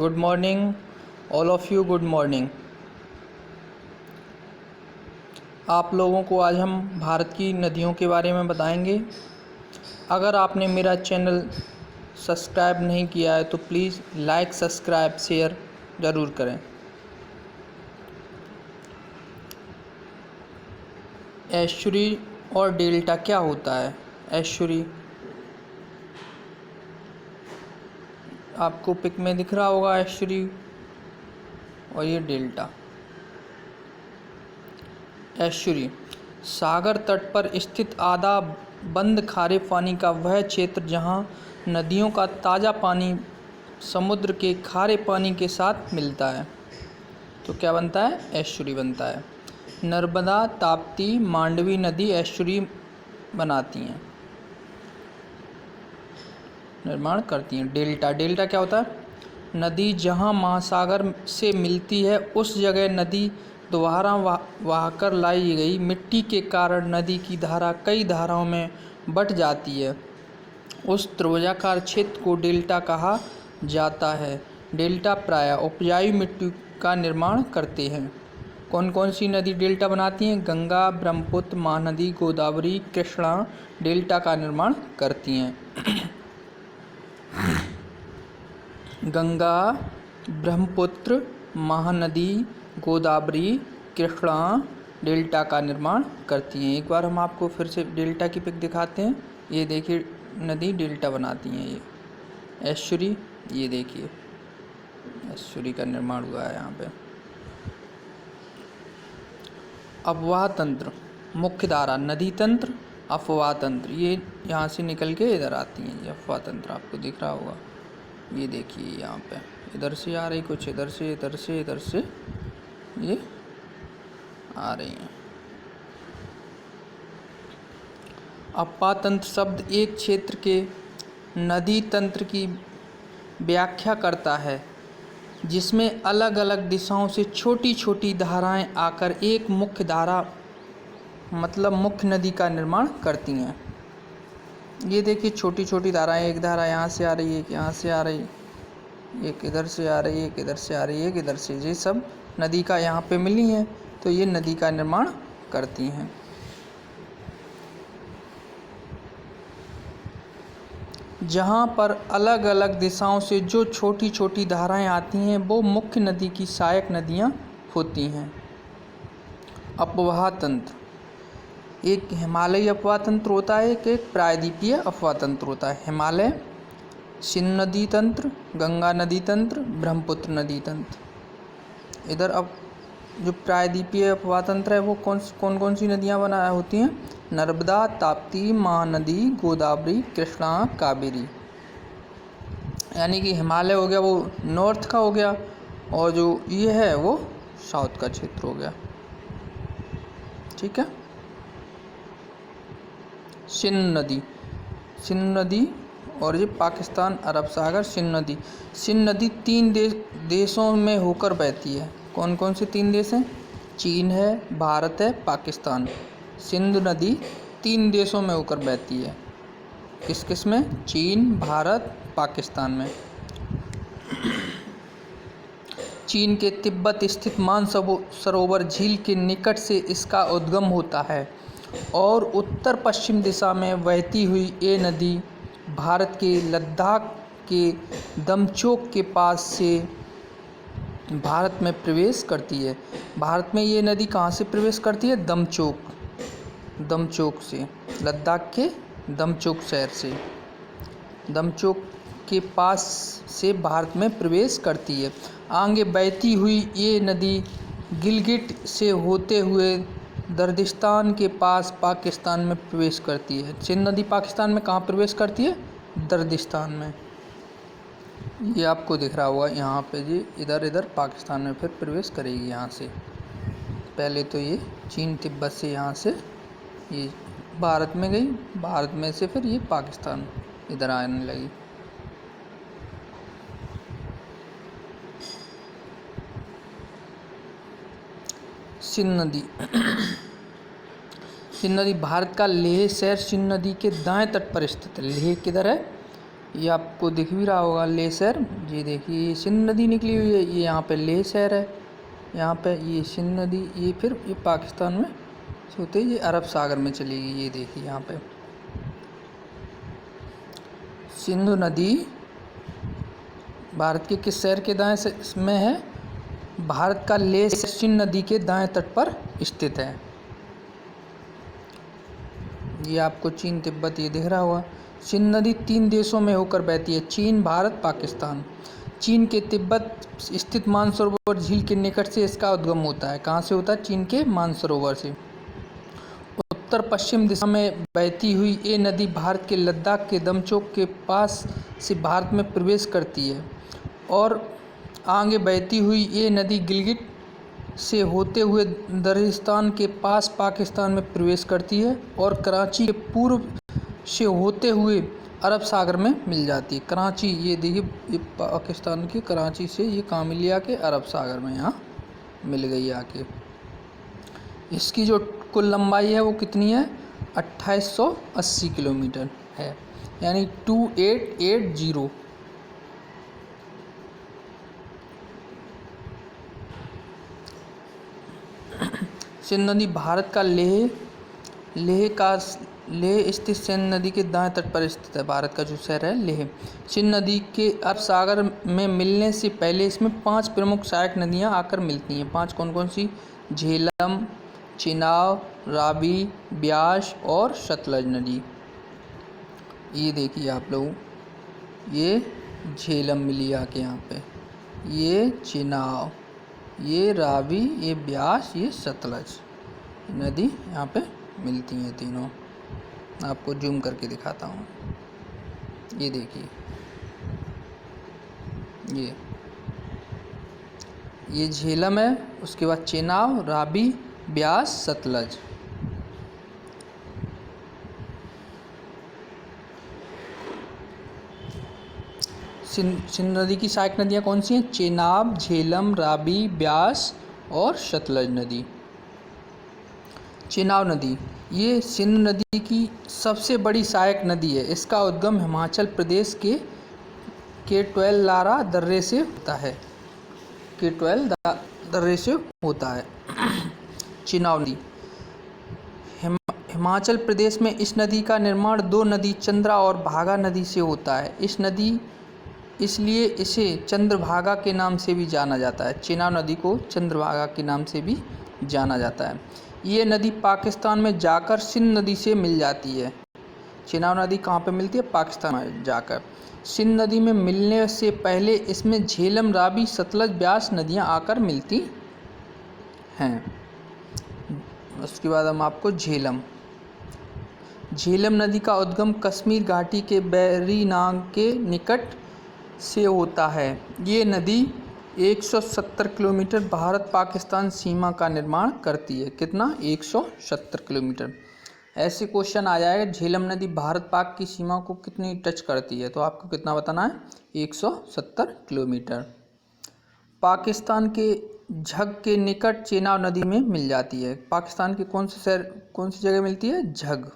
Good morning all of you. Good morning. आप लोगों को आज हम भारत की नदियों के बारे में बताएंगे। अगर आपने मेरा चैनल सब्सक्राइब नहीं किया है तो प्लीज़ लाइक सब्सक्राइब शेयर ज़रूर करें। एस्चुरी और डेल्टा क्या होता है? एस्चुरी आपको पिक में दिख रहा होगा, एस्चुरी और ये डेल्टा। एस्चुरी सागर तट पर स्थित आधा बंद खारे पानी का वह क्षेत्र जहां नदियों का ताज़ा पानी समुद्र के खारे पानी के साथ मिलता है। तो क्या बनता है? एस्चुरी बनता है। नर्मदा, ताप्ती, मांडवी नदी एस्चुरी बनाती हैं, निर्माण करती हैं। डेल्टा क्या होता है? नदी जहां महासागर से मिलती है उस जगह नदी द्वारा बहाकर लाई गई मिट्टी के कारण नदी की धारा कई धाराओं में बट जाती है। उस त्रिभुजाकार क्षेत्र को डेल्टा कहा जाता है। डेल्टा प्रायः उपजाऊ मिट्टी का निर्माण करते हैं। कौन कौन सी नदी डेल्टा बनाती हैं? गंगा, ब्रह्मपुत्र, महानदी, गोदावरी, कृष्णा डेल्टा का निर्माण करती हैं। गंगा, ब्रह्मपुत्र, महानदी, गोदावरी, कृष्णा डेल्टा का निर्माण करती हैं। एक बार हम आपको फिर से डेल्टा की पिक दिखाते हैं। ये देखिए नदी डेल्टा बनाती हैं। ये एस्चुरी, ये देखिए एस्चुरी का निर्माण हुआ है यहाँ पे। अफवाह तंत्र, मुख्य धारा, नदी तंत्र, अफवाह तंत्र, ये यहाँ से निकल के इधर आती हैं। ये अफवाह तंत्र आपको दिख रहा होगा। ये देखिए यहाँ पे इधर से आ रही, कुछ इधर से ये आ रही हैं। अफवाह तंत्र शब्द एक क्षेत्र के नदी तंत्र की व्याख्या करता है जिसमें अलग अलग दिशाओं से छोटी छोटी धाराएं आकर एक मुख्य धारा मतलब मुख्य नदी का निर्माण करती हैं। ये देखिए छोटी छोटी धाराएं, एक धारा यहाँ से आ रही है, एक यहाँ से आ रही, एक इधर से आ रही है, एक इधर से आ रही है, एक इधर से, ये सब नदी का यहाँ पे मिली हैं तो ये नदी का निर्माण करती हैं। जहाँ पर अलग अलग दिशाओं से जो छोटी छोटी धाराएं आती हैं वो मुख्य नदी की सहायक नदियाँ होती हैं। अपवाह तंत्र, एक हिमालयी अपवाह तंत्र होता है, एक प्रायद्वीपीय अपवाह तंत्र होता है। हिमालय, सिंधु नदी तंत्र, गंगा नदी तंत्र, ब्रह्मपुत्र नदी तंत्र। इधर अब जो प्रायद्वीपीय अपवाह तंत्र है वो कौन सी नदियाँ बना होती हैं? नर्मदा, ताप्ती, महानदी, गोदावरी, कृष्णा, कावेरी। यानी कि हिमालय हो गया वो नॉर्थ का हो गया और जो ये है वो साउथ का क्षेत्र हो गया। ठीक है। सिंधु नदी और ये पाकिस्तान, अरब सागर, सिंधु नदी तीन देशों में होकर बहती है। कौन कौन से तीन देश हैं? चीन है, भारत है, पाकिस्तान। सिंधु नदी तीन देशों में होकर बहती है। किस किस में? चीन, भारत, पाकिस्तान में। चीन के तिब्बत स्थित मानसरोवर झील के निकट से इसका उद्गम होता है और उत्तर पश्चिम दिशा में बहती हुई ये नदी भारत के लद्दाख के दमचोक के पास से भारत में प्रवेश करती है। भारत में ये नदी कहाँ से प्रवेश करती है? दमचोक से, लद्दाख के दमचोक शहर से, दमचोक के पास से भारत में प्रवेश करती है। आगे बहती हुई ये नदी गिलगिट से होते हुए दर्दिस्तान के पास पाकिस्तान में प्रवेश करती है। सिंधु नदी पाकिस्तान में कहाँ प्रवेश करती है? दर्दिस्तान में। ये आपको दिख रहा होगा यहाँ पे जी, इधर पाकिस्तान में फिर प्रवेश करेगी। यहाँ से पहले तो ये चीन तिब्बत से यहाँ से ये भारत में गई, भारत में से फिर ये पाकिस्तान इधर आने लगी। सिंधु नदी भारत का लेह शहर सिंधु नदी के दाएं तट पर स्थित है। लेह किधर है? ये आपको दिख भी रहा होगा लेह शहर। ये देखिए ये सिंध नदी निकली हुई है, ये यहाँ पे लेह शहर है, यहाँ पे ये सिंध नदी, ये फिर ये पाकिस्तान में से होते ये अरब सागर में चली गई। ये देखिए यहाँ पे सिंधु नदी भारत के किस शहर के दाएं से में है? भारत का लेह सिंध नदी के दाएं तट पर स्थित है। ये आपको चीन तिब्बत ये दिख रहा होगा। सिंध नदी 3 देशों में होकर बहती है, चीन, भारत, पाकिस्तान। चीन के तिब्बत स्थित मानसरोवर झील के निकट से इसका उद्गम होता है। कहाँ से होता है? चीन के मानसरोवर से। उत्तर पश्चिम दिशा में बहती हुई ये नदी भारत के लद्दाख के दमचोक के पास से भारत में प्रवेश करती है और आगे बहती हुई ये नदी गिलगित से होते हुए दरिस्तान के पास पाकिस्तान में प्रवेश करती है और कराची के पूर्व से होते हुए अरब सागर में मिल जाती है। कराची, ये देखिए ये पाकिस्तान के कराची से ये कहाँ मिली आके? अरब सागर में यहाँ मिल गई आके। इसकी जो कुल लंबाई है वो कितनी है? 2880 किलोमीटर है, यानी 2880। सिंध नदी भारत का लेह स्थित सिंध नदी के दाएं तट पर स्थित है। भारत का जो शहर है लेह। सिंध नदी के अरब सागर में मिलने से पहले इसमें 5 प्रमुख सहायक नदियां आकर मिलती हैं। 5 कौन कौन सी? झेलम, चिनाब, रावी, ब्यास और सतलज नदी। ये देखिए आप लोग, ये झेलम मिली आके यहाँ पे, ये चिनाब, ये रावी, ये ब्यास, ये सतलज नदी यहाँ पे मिलती हैं तीनों। आपको जूम करके दिखाता हूँ। ये देखिए ये झेलम है, उसके बाद चेनाब, रावी, ब्यास, सतलज। सिंध नदी की सहायक नदियाँ कौन सी हैं? चेनाब, झेलम, रावी, ब्यास और सतलज नदी। चेनाब नदी ये सिंध नदी की सबसे बड़ी सहायक नदी है। इसका उद्गम हिमाचल प्रदेश के केटवेल लारा दर्रे से होता है। केटवेल दर्रे से होता है चेनाब नदी। हिमाचल प्रदेश में इस नदी का निर्माण 2 नदी चंद्रा और भागा नदी से होता है। इस नदी इसलिए इसे चंद्रभागा के नाम से भी जाना जाता है। चेनाब नदी को चंद्रभागा के नाम से भी जाना जाता है। ये नदी पाकिस्तान में जाकर सिंध नदी से मिल जाती है। चेनाब नदी कहाँ पे मिलती है? पाकिस्तान में जाकर। सिंध नदी में मिलने से पहले इसमें झेलम, रावी, सतलज, ब्यास नदियाँ आकर मिलती हैं। उसके बाद हम आपको झेलम नदी का उद्गम कश्मीर घाटी के बैरीनाग के निकट से होता है। ये नदी 170 किलोमीटर भारत पाकिस्तान सीमा का निर्माण करती है। कितना? 170 किलोमीटर। ऐसे क्वेश्चन आ जाएगा, झेलम नदी भारत पाक की सीमा को कितनी टच करती है, तो आपको कितना बताना है? 170 किलोमीटर। पाकिस्तान के झग के निकट चेनाब नदी में मिल जाती है। पाकिस्तान के कौन सी जगह मिलती है? झग।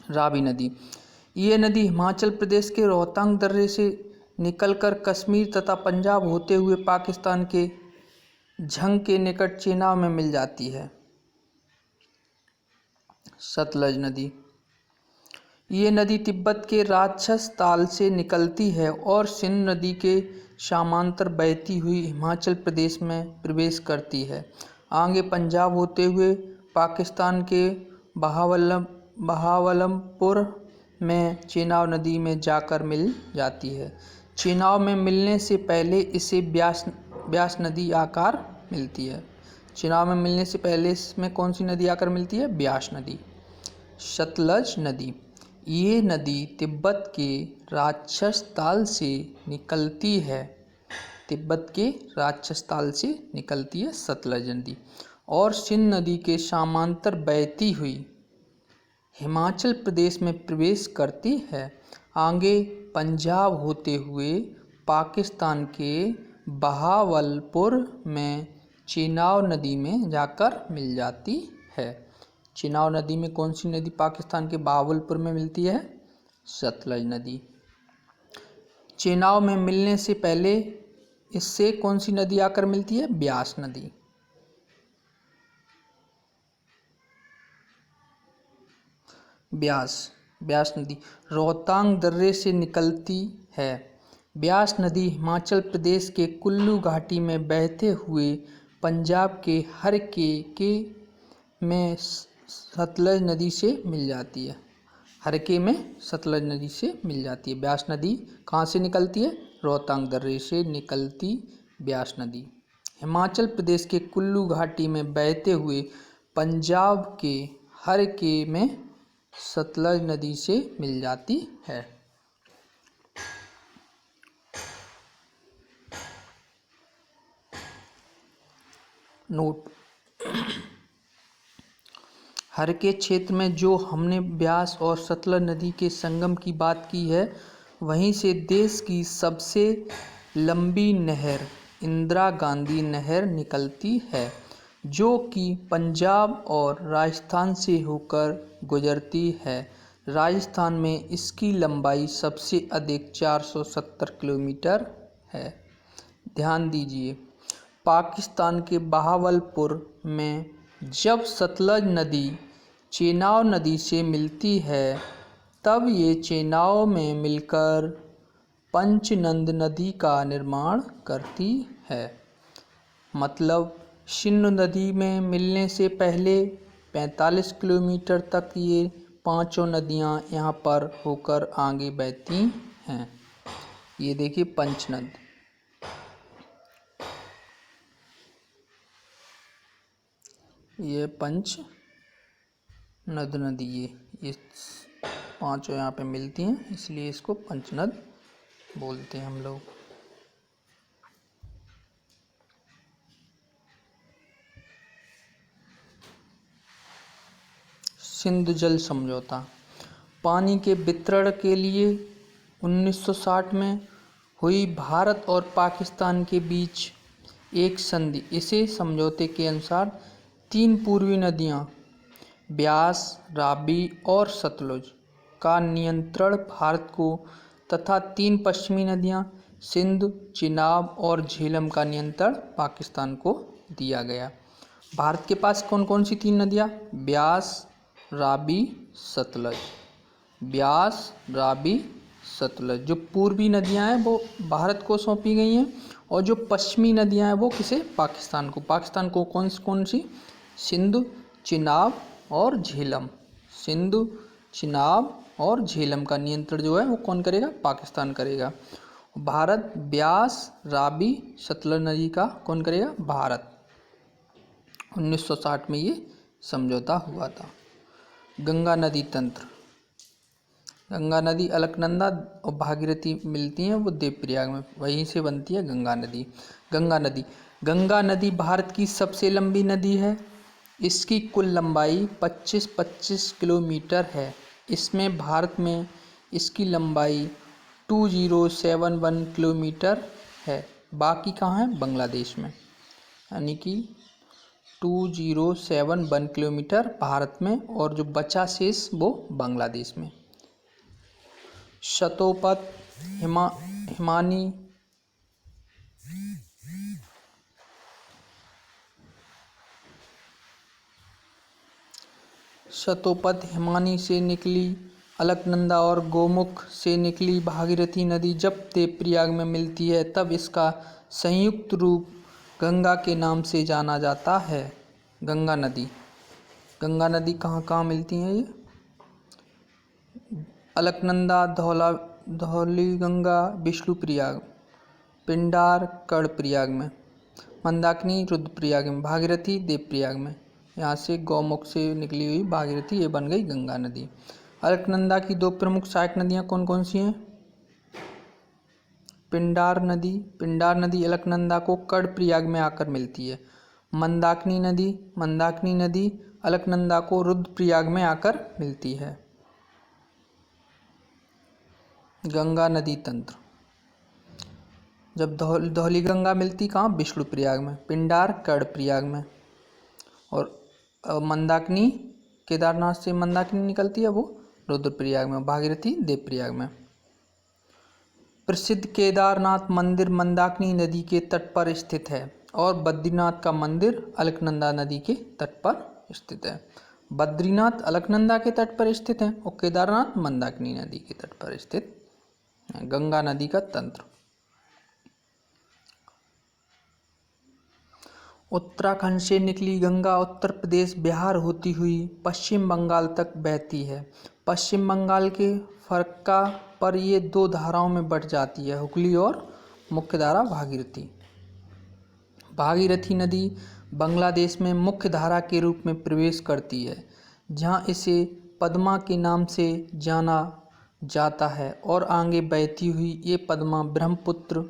रावी नदी ये नदी हिमाचल प्रदेश के रोहतांग दर्रे से निकलकर कश्मीर तथा पंजाब होते हुए पाकिस्तान के झंग के निकट चेनाब में मिल जाती है। सतलज नदी ये नदी तिब्बत के राक्षस ताल से निकलती है और सिंध नदी के समांतर बहती हुई हिमाचल प्रदेश में प्रवेश करती है। आगे पंजाब होते हुए पाकिस्तान के बहावलमपुर में चेनाब नदी में जाकर मिल जाती है। चेनाब में मिलने से पहले इसे ब्यास नदी आकर मिलती है। चेनाब में मिलने से पहले इसमें कौन सी नदी आकर मिलती है? ब्यास नदी। सतलज नदी ये नदी तिब्बत के राक्षस ताल से निकलती है। तिब्बत के राक्षस ताल से निकलती है सतलज नदी और सिंध नदी के समांतर बहती हुई हिमाचल प्रदेश में प्रवेश करती है। आगे पंजाब होते हुए पाकिस्तान के बहावलपुर में चेनाब नदी में जाकर मिल जाती है। चेनाब नदी में कौन सी नदी पाकिस्तान के बहावलपुर में मिलती है? सतलज नदी। चेनाब में मिलने से पहले इससे कौन सी नदी आकर मिलती है? ब्यास नदी। ब्यास नदी रोहतांग दर्रे से निकलती है। ब्यास नदी हिमाचल प्रदेश के कुल्लू घाटी में बहते हुए पंजाब के हरके में सतलज नदी से मिल जाती है। हरके में सतलज नदी से मिल जाती है। ब्यास नदी कहाँ से निकलती है? रोहतांग दर्रे से निकलती ब्यास नदी हिमाचल प्रदेश के कुल्लू घाटी में बहते हुए पंजाब के हरके में सतलज नदी से मिल जाती है। नोट, हरके क्षेत्र में जो हमने ब्यास और सतलज नदी के संगम की बात की है, वहीं से देश की सबसे लंबी नहर इंदिरा गांधी नहर निकलती है, जो कि पंजाब और राजस्थान से होकर गुजरती है। राजस्थान में इसकी लंबाई सबसे अधिक 470 किलोमीटर है। ध्यान दीजिए, पाकिस्तान के बहावलपुर में जब सतलज नदी चेनाब नदी से मिलती है, तब ये चेनाब में मिलकर पंचनद नदी का निर्माण करती है। मतलब सिंधु नदी में मिलने से पहले 45 किलोमीटर तक ये पांचों नदियां यहाँ पर होकर आगे बहती हैं। ये देखिए पंचनद, ये पंचनद नदी, ये पांचों यहाँ पे मिलती हैं, इसलिए इसको पंचनद बोलते हैं हम लोग। सिंधु जल समझौता, पानी के वितरण के लिए 1960 में हुई भारत और पाकिस्तान के बीच एक संधि। इसे समझौते के अनुसार 3 पूर्वी नदियां ब्यास, रावी और सतलुज का नियंत्रण भारत को तथा 3 पश्चिमी नदियां सिंधु, चिनाब और झेलम का नियंत्रण पाकिस्तान को दिया गया। भारत के पास कौन कौन सी 3 नदियां? ब्यास, रावी, सतलज। ब्यास, रावी, सतलज। जो पूर्वी नदियां हैं वो भारत को सौंपी गई हैं, और जो पश्चिमी नदियां हैं वो किसे? पाकिस्तान को। पाकिस्तान को कौन सी? सिंधु, चिनाब और झेलम। सिंधु, चिनाब और झेलम का नियंत्रण जो है वो कौन करेगा? पाकिस्तान करेगा। भारत ब्यास, रावी, सतलज नदी का कौन करेगा? भारत। 1960 में ये समझौता हुआ था। गंगा नदी तंत्र, गंगा नदी अलकनंदा और भागीरथी मिलती हैं, वो देवप्रयाग में, वहीं से बनती है गंगा नदी। गंगा नदी भारत की सबसे लंबी नदी है। इसकी कुल लंबाई 25 किलोमीटर है। इसमें भारत में इसकी लंबाई 2071 किलोमीटर है। बाकी कहाँ है? बांग्लादेश में, यानी कि 2071 किलोमीटर भारत में, और जो बचा शेष वो बांग्लादेश में। शतोपत, हिमानी, शतोपत हिमानी से निकली अलकनंदा और गोमुख से निकली भागीरथी नदी जब देवप्रयाग में मिलती है, तब इसका संयुक्त रूप गंगा के नाम से जाना जाता है। गंगा नदी कहाँ कहाँ मिलती हैं? ये अलकनंदा, धौलीगंगा, विष्णुप्रयाग, पिंडार कर्णप्रयाग में, मंदाकिनी रुद्रप्रयाग में, भागीरथी देवप्रयाग में। यहाँ से गौमुख से निकली हुई भागीरथी ये बन गई गंगा नदी। अलकनंदा की 2 प्रमुख सहायक नदियाँ कौन कौन सी हैं? पिंडार नदी अलकनंदा को कर्णप्रयाग में आकर मिलती है। मंदाकिनी नदी अलकनंदा को रुद्रप्रयाग में आकर मिलती है। गंगा नदी तंत्र, जब धौलीगंगा मिलती कहाँ? विष्णुप्रयाग में, पिंडार कर्णप्रयाग में, और मंदाकिनी केदारनाथ से मंदाकिनी निकलती है वो रुद्रप्रयाग में, भागीरथी देवप्रयाग में। प्रसिद्ध केदारनाथ मंदिर मंदाकिनी नदी के तट पर स्थित है और बद्रीनाथ का मंदिर अलकनंदा नदी के तट पर स्थित है। बद्रीनाथ अलकनंदा के तट पर स्थित है और केदारनाथ मंदाकिनी नदी के तट पर स्थित है। गंगा नदी का तंत्र। उत्तराखंड से निकली गंगा उत्तर प्रदेश बिहार होती हुई पश्चिम बंगाल तक बहती है। पश्चिम बंगाल के फरक्का पर ये दो धाराओं में बट जाती है, हुगली और मुख्य धारा भागीरथी। भागीरथी नदी बांग्लादेश में मुख्य धारा के रूप में प्रवेश करती है, जहाँ इसे पद्मा के नाम से जाना जाता है और आगे बहती हुई ये पद्मा ब्रह्मपुत्र,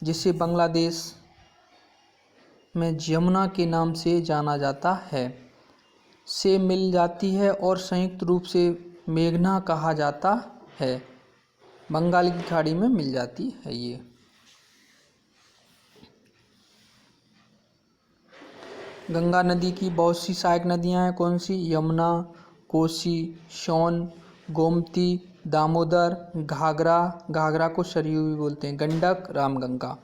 जिसे बांग्लादेश में यमुना के नाम से जाना जाता है, से मिल जाती है और संयुक्त रूप से मेघना कहा जाता है। बंगाल की खाड़ी में मिल जाती है ये। गंगा नदी की बहुत सी सहायक नदियां हैं। कौन सी? यमुना, कोसी, सोन, गोमती, दामोदर, घाघरा, घाघरा को सरयू भी बोलते हैं, गंडक, रामगंगा।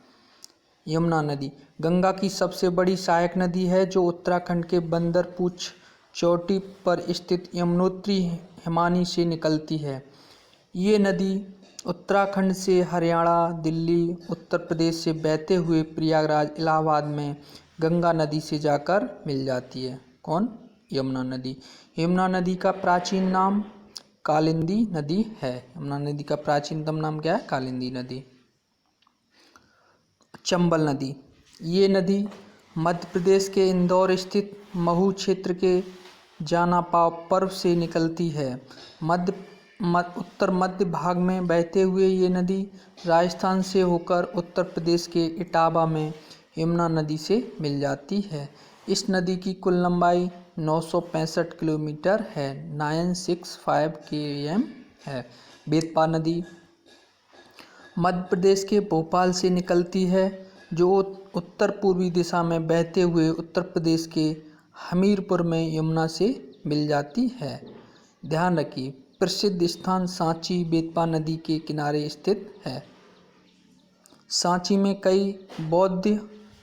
यमुना नदी गंगा की सबसे बड़ी सहायक नदी है, जो उत्तराखंड के बंदरपूछ चोटी पर स्थित यमुनोत्री हिमानी से निकलती है। ये नदी उत्तराखंड से हरियाणा, दिल्ली, उत्तर प्रदेश से बहते हुए प्रयागराज, इलाहाबाद में गंगा नदी से जाकर मिल जाती है। कौन? यमुना नदी। यमुना नदी का प्राचीन नाम कालिंदी नदी है। यमुना नदी का प्राचीनतम नाम क्या है? कालिंदी नदी। चंबल नदी, ये नदी मध्य प्रदेश के इंदौर स्थित महू क्षेत्र के जानापाव पर्व से निकलती है। उत्तर मध्य भाग में बहते हुए ये नदी राजस्थान से होकर उत्तर प्रदेश के इटावा में यमुना नदी से मिल जाती है। इस नदी की कुल लंबाई 965 किलोमीटर है, 965 km है। बेतपा नदी मध्य प्रदेश के भोपाल से निकलती है, जो उत्तर पूर्वी दिशा में बहते हुए उत्तर प्रदेश के हमीरपुर में यमुना से मिल जाती है। ध्यान रखिए, प्रसिद्ध स्थान सांची बेतपा नदी के किनारे स्थित है। सांची में कई बौद्ध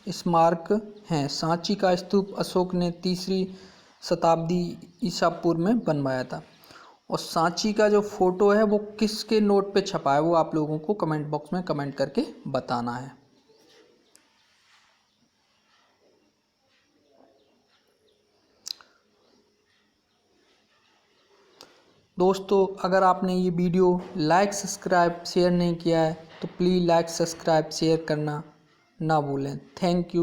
स्मारक हैं। सांची का स्तूप अशोक ने 3री शताब्दी ईसा पूर्व में बनवाया था। और सांची का जो फोटो है वो किसके नोट पे छपा है, वो आप लोगों को कमेंट बॉक्स में कमेंट करके बताना है। दोस्तों, अगर आपने ये वीडियो लाइक सब्सक्राइब शेयर नहीं किया है तो प्लीज़ लाइक सब्सक्राइब शेयर करना ना भूलें। Thank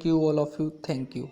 you all of you, thank you.